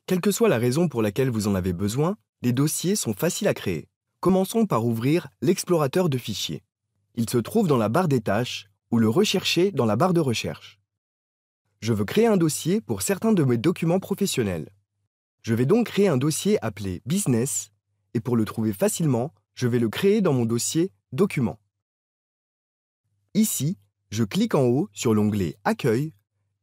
Quelle que soit la raison pour laquelle vous en avez besoin, les dossiers sont faciles à créer. Commençons par ouvrir l'explorateur de fichiers. Il se trouve dans la barre des tâches ou le rechercher dans la barre de recherche. Je veux créer un dossier pour certains de mes documents professionnels. Je vais donc créer un dossier appelé Business et pour le trouver facilement, je vais le créer dans mon dossier Documents. Ici, je clique en haut sur l'onglet Accueil,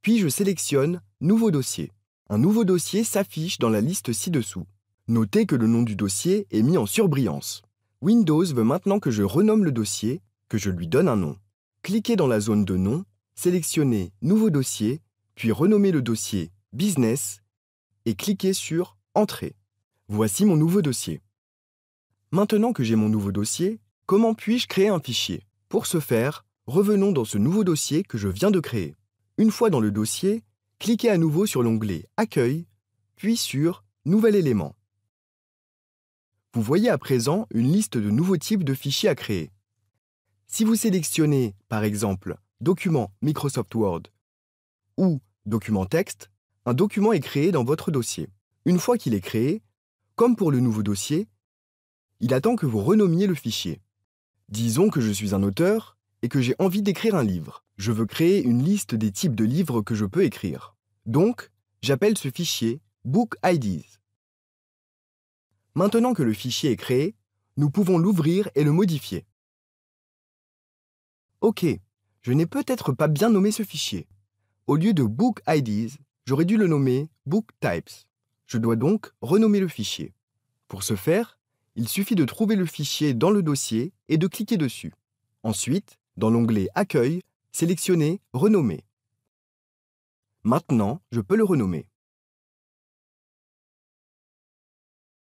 puis je sélectionne Nouveau dossier. Un nouveau dossier s'affiche dans la liste ci-dessous. Notez que le nom du dossier est mis en surbrillance. Windows veut maintenant que je renomme le dossier, que je lui donne un nom. Cliquez dans la zone de nom, sélectionnez Nouveau dossier, puis renommez le dossier Business et cliquez sur Entrée. Voici mon nouveau dossier. Maintenant que j'ai mon nouveau dossier, comment puis-je créer un fichier? Pour ce faire, revenons dans ce nouveau dossier que je viens de créer. Une fois dans le dossier, cliquez à nouveau sur l'onglet Accueil, puis sur Nouvel élément. Vous voyez à présent une liste de nouveaux types de fichiers à créer. Si vous sélectionnez, par exemple, Document Microsoft Word ou Document texte, un document est créé dans votre dossier. Une fois qu'il est créé, comme pour le nouveau dossier, il attend que vous renommiez le fichier. Disons que je suis un auteur et que j'ai envie d'écrire un livre. Je veux créer une liste des types de livres que je peux écrire. Donc, j'appelle ce fichier Book IDs. Maintenant que le fichier est créé, nous pouvons l'ouvrir et le modifier. Ok, je n'ai peut-être pas bien nommé ce fichier. Au lieu de Book IDs, j'aurais dû le nommer Book Types. Je dois donc renommer le fichier. Pour ce faire, il suffit de trouver le fichier dans le dossier et de cliquer dessus. Ensuite, dans l'onglet Accueil, sélectionnez Renommer. Maintenant, je peux le renommer.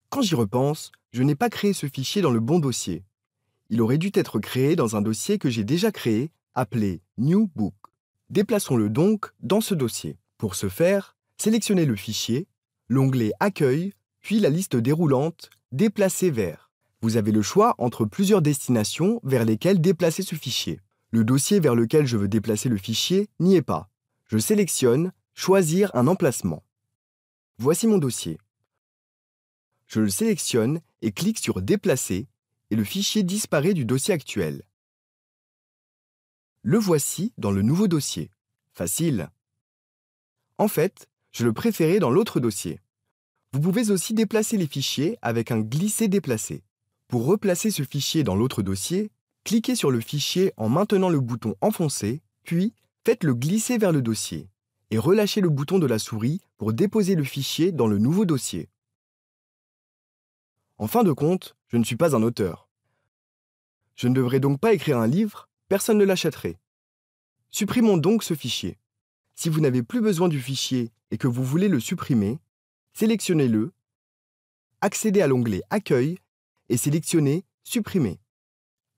Quand j'y repense, je n'ai pas créé ce fichier dans le bon dossier. Il aurait dû être créé dans un dossier que j'ai déjà créé, appelé New Book. Déplaçons-le donc dans ce dossier. Pour ce faire, sélectionnez le fichier, l'onglet Accueil, puis la liste déroulante Déplacer vers. Vous avez le choix entre plusieurs destinations vers lesquelles déplacer ce fichier. Le dossier vers lequel je veux déplacer le fichier n'y est pas. Je sélectionne Choisir un emplacement. Voici mon dossier. Je le sélectionne et clique sur Déplacer et le fichier disparaît du dossier actuel. Le voici dans le nouveau dossier. Facile. En fait, je le préférais dans l'autre dossier. Vous pouvez aussi déplacer les fichiers avec un glisser-déplacer. Pour replacer ce fichier dans l'autre dossier, cliquez sur le fichier en maintenant le bouton enfoncé, puis faites-le glisser vers le dossier et relâchez le bouton de la souris pour déposer le fichier dans le nouveau dossier. En fin de compte, je ne suis pas un auteur. Je ne devrais donc pas écrire un livre, personne ne l'achèterait. Supprimons donc ce fichier. Si vous n'avez plus besoin du fichier et que vous voulez le supprimer, sélectionnez-le, accédez à l'onglet Accueil et sélectionnez Supprimer.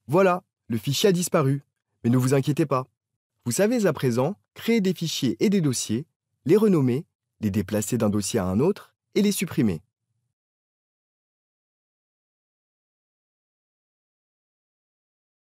Voilà, le fichier a disparu, mais ne vous inquiétez pas. Vous savez à présent créer des fichiers et des dossiers, les renommer, les déplacer d'un dossier à un autre et les supprimer.